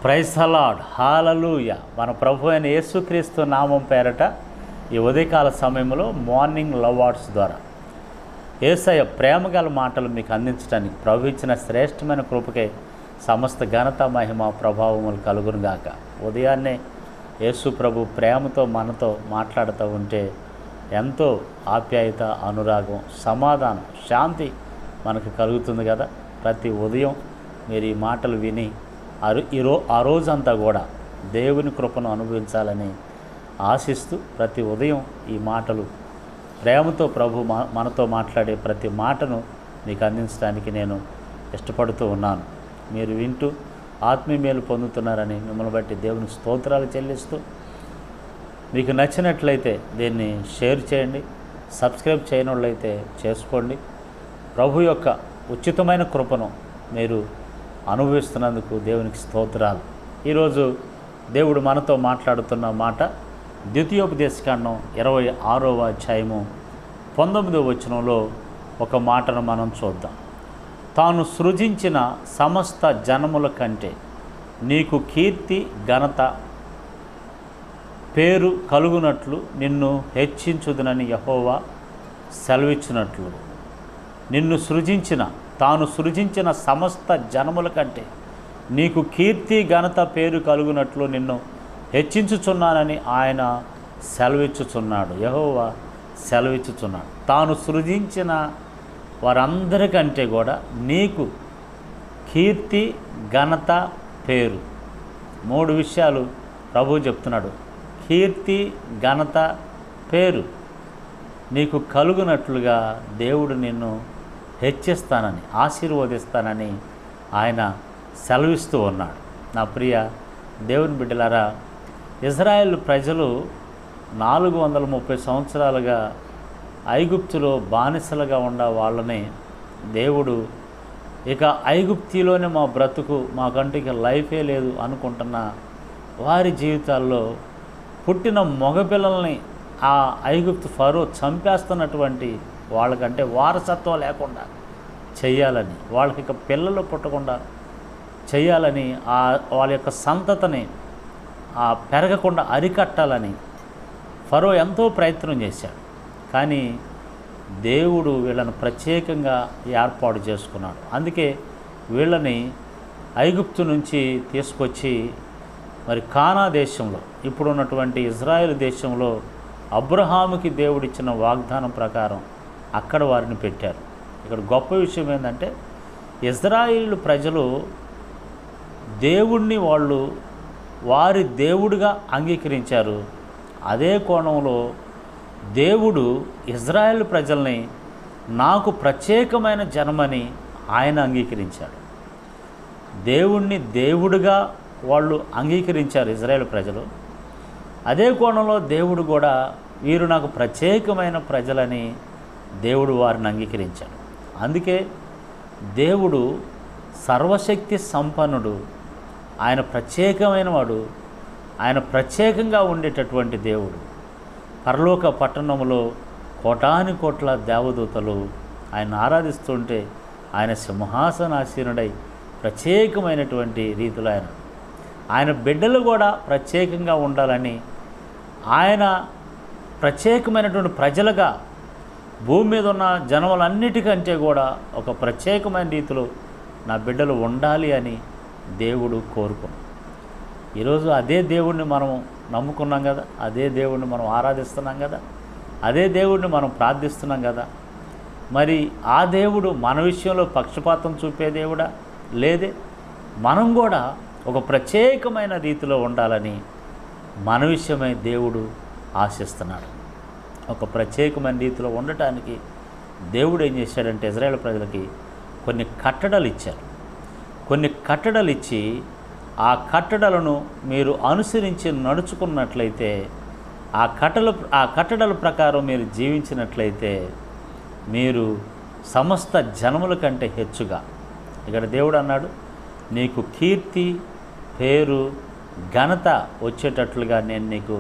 Praise the lord, హల్లెలూయా. మన ప్రభు అయిన యేసుక్రీస్తు నామం పేరట ఈ ఉదయకాల సమయంలో మార్నింగ్ లవ్ వర్డ్స్ ద్వారా యేసయ్య ప్రేమగల మాటలు మీకు అందించడానికి ప్రభు ఇచ్చిన శ్రేష్టమైన కృపకే సమస్త ఘనత మహిమ ప్రభావములు కలుగునుగాక. ఉదయాన్నే యేసు ప్రభు ప్రేమతో మనతో మాట్లాడుతూ ఉంటే ఎంతో ఆప్యాయత, అనురాగం, సమాధానం, శాంతి మనకు కలుగుతుంది కదా. ప్రతి ఉదయం మీరు ఈ మాటలు విని ఆ రోజంతా కూడా దేవుని కృపను అనుభవించాలని ఆశిస్తూ ప్రతి ఉదయం ఈ మాటలు ప్రేమతో ప్రభు మనతో మాట్లాడే ప్రతి మాటను మీకు అందించడానికి నేను ఇష్టపడుతూ ఉన్నాను. మీరు వింటూ ఆత్మీయ మేలు పొందుతున్నారని మిమ్మల్ని బట్టి దేవుని స్తోత్రాలు చెల్లిస్తూ, మీకు నచ్చినట్లయితే దీన్ని షేర్ చేయండి, సబ్స్క్రైబ్ చేయని వాళ్ళైతే చేసుకోండి. ప్రభు యొక్క ఉచితమైన కృపను మీరు అనుభవిస్తున్నందుకు దేవునికి స్తోత్రాలు. ఈరోజు దేవుడు మనతో మాట్లాడుతున్న మాట ద్వితీయోపదేశకాండం 26వ అధ్యాయము 19వ వచనంలో ఒక మాటను మనం చూద్దాం. తాను సృజించిన సమస్త జనముల కంటే నీకు కీర్తి, ఘనత, పేరు కలుగునట్లు నిన్ను హెచ్చించుదునని యెహోవా సెలవిచ్చినట్లు, తాను సృజించిన సమస్త జనముల కంటే నీకు కీర్తి, ఘనత, పేరు కలుగునట్లు నిన్ను హెచ్చించుచున్నానని ఆయన సెలవిచ్చుచున్నాడు. యెహోవా సెలవిచ్చుచున్నాడు. తాను సృజించిన వారందరికంటే కూడా నీకు కీర్తి, ఘనత, పేరు, 3 విషయాలు ప్రభువు చెప్తున్నాడు. కీర్తి, ఘనత, పేరు నీకు కలుగునట్లుగా దేవుడు నిన్ను హెచ్చిస్తానని, ఆశీర్వదిస్తానని ఆయన సెలవిస్తూ ఉన్నాడు. నా ప్రియ దేవుని బిడ్డలారా, ఇజ్రాయేల్ ప్రజలు 430 సంవత్సరాలుగా ఐగుప్తులో బానిసలుగా ఉన్న వాళ్ళని దేవుడు ఇక ఐగుప్తిలోనే మా బ్రతుకు, మాకంటూ ఇక లైఫే లేదు అనుకుంటున్న వారి జీవితాల్లో పుట్టిన మగపిల్లల్ని ఆ ఐగుప్తు ఫరో చంపేస్తున్నటువంటి వాళ్ళకంటే వారసత్వం లేకుండా చెయ్యాలని, వాళ్ళకి ఇక పిల్లలు పుట్టకుండా చెయ్యాలని, వాళ్ళ యొక్క సంతతిని పెరగకుండా అరికట్టాలని ఫరో ఎంతో ప్రయత్నం చేశాడు. కానీ దేవుడు వీళ్ళని ప్రత్యేకంగా ఏర్పాటు చేసుకున్నాడు. అందుకే వీళ్ళని ఐగుప్తు నుంచి తీసుకొచ్చి మరి కానా దేశంలో, ఇప్పుడున్నటువంటి ఇజ్రాయెల్ దేశంలో అబ్రహాముకి దేవుడిచ్చిన వాగ్దానం ప్రకారం అక్కడ వారిని పెట్టారు. ఇక్కడ గొప్ప విషయం ఏంటంటే, ఇజ్రాయేలు ప్రజలు దేవుణ్ణి వాళ్ళు వారి దేవుడిగా అంగీకరించారు. అదే కోణంలో దేవుడు ఇజ్రాయేల్ ప్రజల్ని నాకు ప్రత్యేకమైన జనమని ఆయన అంగీకరించాడు. దేవుణ్ణి దేవుడిగా వాళ్ళు అంగీకరించారు ఇజ్రాయేల్ ప్రజలు. అదే కోణంలో దేవుడు కూడా వీరు నాకు ప్రత్యేకమైన ప్రజలని దేవుడు వారిని అంగీకరించాడు. అందుకే దేవుడు సర్వశక్తి సంపన్నుడు, ఆయన ప్రత్యేకమైన వాడు, ఆయన ప్రత్యేకంగా ఉండేటటువంటి దేవుడు. పరలోక పట్టణంలో కోటాని కోట్ల దేవదూతలు ఆయన ఆరాధిస్తుంటే ఆయన సింహాసనాసీనుడై ప్రత్యేకమైనటువంటి రీతిలో ఆయన బిడ్డలు కూడా ప్రత్యేకంగా ఉండాలని, ఆయన ప్రత్యేకమైనటువంటి ప్రజలుగా భూమి మీద ఉన్న జనములన్నిటికంటే కూడా ఒక ప్రత్యేకమైన రీతిలో నా బిడ్డలు ఉండాలి అని దేవుడు కోరుకున్నాడు. ఈరోజు అదే దేవుడిని మనం నమ్ముకున్నాం కదా, అదే దేవుడిని మనం ఆరాధిస్తున్నాం కదా, అదే దేవుడిని మనం ప్రార్థిస్తున్నాం కదా. మరి ఆ దేవుడు మన విషయంలో పక్షపాతం చూపే దేవుడా? లేదే. మనం కూడా ఒక ప్రత్యేకమైన రీతిలో ఉండాలని మన విషయమై దేవుడు ఆశిస్తున్నాడు. ఒక ప్రత్యేకమైన రీతిలో ఉండటానికి దేవుడు ఏం చేశాడంటే, ఇజ్రాయేల్ ప్రజలకి కొన్ని కట్టడలు ఇచ్చారు. కొన్ని కట్టడలు ఇచ్చి ఆ కట్టడలను మీరు అనుసరించి నడుచుకున్నట్లయితే, ఆ కట్టడల ప్రకారం మీరు జీవించినట్లయితే మీరు సమస్త జనముల కంటే హెచ్చుగా, ఇక్కడ దేవుడు అన్నాడు, నీకు కీర్తి, పేరు, ఘనత వచ్చేటట్లుగా నేను నీకు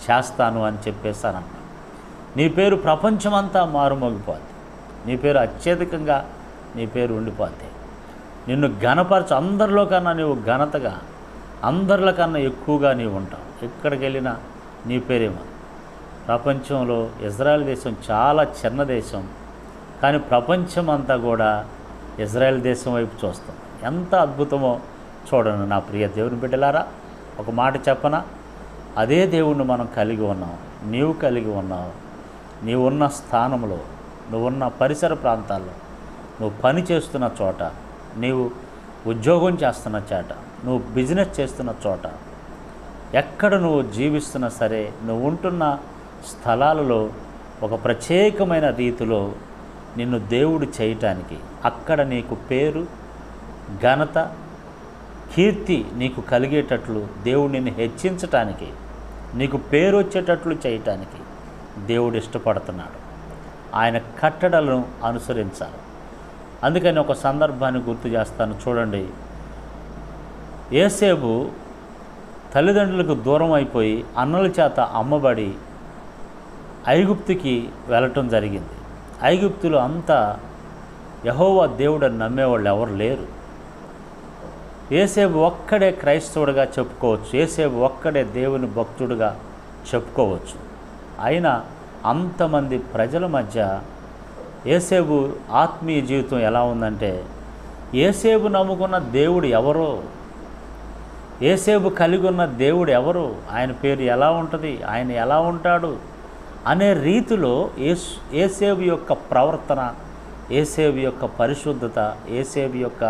చేస్తాను అని చెప్పేస్తానన్న. నీ పేరు ప్రపంచమంతా మారుమోగిపోద్ది, నీ పేరు అత్యధికంగా నీ పేరు ఉండిపోద్ది. నిన్ను ఘనపరచు, అందరిలో కన్నా నువ్వు ఘనతగా అందరికన్నా ఎక్కువగా నీవు ఉంటావు. ఎక్కడికి వెళ్ళినా నీ పేరేమో. ప్రపంచంలో ఇజ్రాయెల్ దేశం చాలా చిన్న దేశం, కానీ ప్రపంచం అంతా కూడా ఇజ్రాయెల్ దేశం వైపు చూస్తాం. ఎంత అద్భుతమో చూడండి నా ప్రియ దేవుని బిడ్డలారా. ఒక మాట చెప్పనా, అదే దేవుణ్ణి మనం కలిగి ఉన్నాం, నీవు కలిగి ఉన్నావు. నీవున్న స్థానంలో, నువ్వున్న పరిసర ప్రాంతాల్లో, నువ్వు పని చేస్తున్న చోట, నీవు ఉద్యోగం చేస్తున్న చోట, నువ్వు బిజినెస్ చేస్తున్న చోట, ఎక్కడ నువ్వు జీవిస్తున్నా సరే, నువ్వు ఉంటున్న స్థలాలలో ఒక ప్రత్యేకమైన రీతిలో నిన్ను దేవుడు చేయటానికి, అక్కడ నీకు పేరు, ఘనత, కీర్తి నీకు కలిగేటట్లు దేవుడు నిన్ను హెచ్చించటానికి, నీకు పేరు వచ్చేటట్లు చేయటానికి దేవుడు ఇష్టపడుతున్నాడు. ఆయన కట్టడలను అనుసరించాలి. అందుకని ఒక సందర్భాన్ని గుర్తు చేస్తాను చూడండి. యోసేపు తల్లిదండ్రులకు దూరం అయిపోయి అన్నల చేత అమ్మబడి ఐగుప్తుకి వెళ్ళటం జరిగింది. ఐగుప్తులో అంతా యెహోవా దేవుడని నమ్మేవాళ్ళు ఎవరు లేరు. యోసేపు ఒక్కడే క్రైస్తవుడిగా చెప్పుకోవచ్చు, యోసేపు ఒక్కడే దేవుని భక్తుడిగా చెప్పుకోవచ్చు. అయినా అంతమంది ప్రజల మధ్య యోసేపు ఆత్మీయ జీవితం ఎలా ఉందంటే, యోసేపు నమ్ముకున్న దేవుడు ఎవరో, యోసేపు కలిగి ఉన్న దేవుడు ఎవరు, ఆయన పేరు ఎలా ఉంటుంది, ఆయన ఎలా ఉంటాడు అనే రీతిలో యోసేపు యొక్క ప్రవర్తన, యోసేపు యొక్క పరిశుద్ధత, యోసేపు యొక్క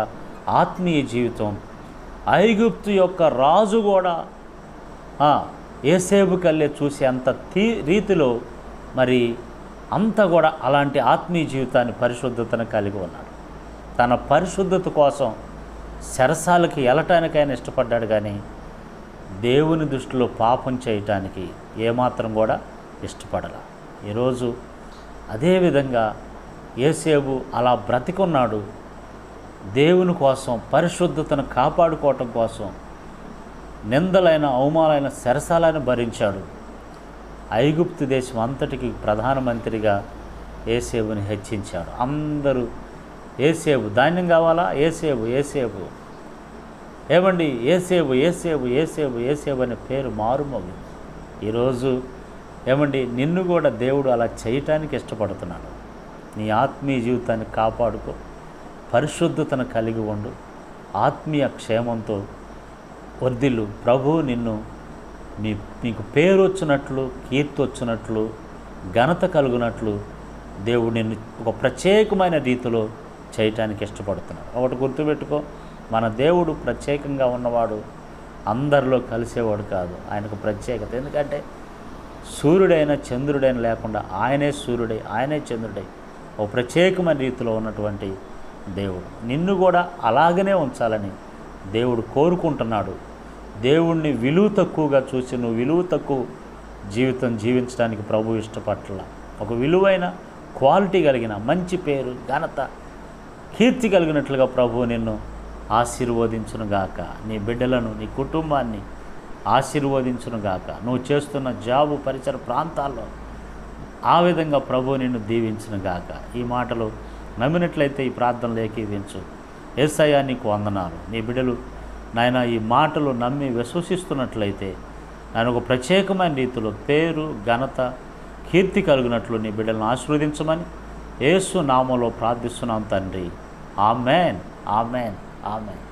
ఆత్మీయ జీవితం, ఐగుప్తు యొక్క రాజు కూడా యోసేపు కల్లే చూసే అంత రీతిలో మరి అంతా కూడా అలాంటి ఆత్మీయ జీవితాన్ని, పరిశుద్ధతను కలిగి ఉన్నాడు. తన పరిశుద్ధత కోసం చెరసాలకి వెళ్ళటానికైనా ఇష్టపడ్డాడు, కానీ దేవుని దృష్టిలో పాపం చేయటానికి ఏమాత్రం కూడా ఇష్టపడలా. ఈరోజు అదేవిధంగా యోసేపు అలా బ్రతికున్నాడు. దేవుని కోసం, పరిశుద్ధతను కాపాడుకోవటం కోసం నిందలైన, అవమానమైన, చెరసాలను భరించాడు. ఐగుప్తు దేశం అంతటికి ప్రధానమంత్రిగా యోసేపుని హెచ్చించాడు. అందరూ యోసేపు, ధాన్యం కావాలా, యోసేపు యోసేపు, ఏమండి యోసేపు యోసేపు యోసేపు యోసేపు అనే పేరు మారుమోగింది. ఈరోజు ఏమండి నిన్ను కూడా దేవుడు అలా చేయటానికి ఇష్టపడుతున్నాడు. నీ ఆత్మీయ జీవితాన్ని కాపాడుకో, పరిశుద్ధతను కలిగి ఉండు, ఆత్మీయ క్షేమంతో వర్ధిల్లు. ప్రభువు నిన్ను నీకు పేరు వచ్చినట్లు, కీర్తి వచ్చినట్లు, ఘనత కలుగునట్లు దేవుడు నిన్ను ఒక ప్రత్యేకమైన రీతిలో చేయటానికి ఇష్టపడుతున్నాడు. ఒకటి గుర్తుపెట్టుకో, మన దేవుడు ప్రత్యేకంగా ఉన్నవాడు, అందరిలో కలిసేవాడు కాదు. ఆయనకు ప్రత్యేకత. ఎందుకంటే సూర్యుడైనా చంద్రుడైనా లేకుండా ఆయనే సూర్యుడై, ఆయనే చంద్రుడై ఒక ప్రత్యేకమైన రీతిలో ఉన్నటువంటి దేవుడు. నిన్ను కూడా అలాగనే ఉంచాలని దేవుడు కోరుకుంటున్నాడు. దేవుణ్ణి విలువ తక్కువగా చూసి నువ్వు విలువ తక్కువ జీవితం జీవించడానికి ప్రభు ఇష్టపట్ల. ఒక విలువైన క్వాలిటీ కలిగిన మంచి పేరు, ఘనత, కీర్తి కలిగినట్లుగా ప్రభు నిన్ను ఆశీర్వదించునుగాక. నీ బిడ్డలను, నీ కుటుంబాన్ని ఆశీర్వదించునుగాక. నువ్వు చేస్తున్న జాబు, పరిసర ప్రాంతాల్లో ఆ విధంగా ప్రభు నిన్ను దీవించునుగాక. ఈ మాటలు నమ్మినట్లయితే ఈ ప్రార్థనలు ఏకీవించు. యేసయ్యా నీకు వందనాలు. నీ బిడ్డలు నాయన ఈ మాటలు నమ్మి విశ్వసిస్తున్నట్లయితే నేను ఒక ప్రత్యేకమైన రీతిలో పేరు, ఘనత, కీర్తి కలిగినట్లు నీ బిడ్డలను ఆశీర్వదించమని యేసు నామములో ప్రార్థిస్తున్నాం తండ్రి. Amen, amen, amen.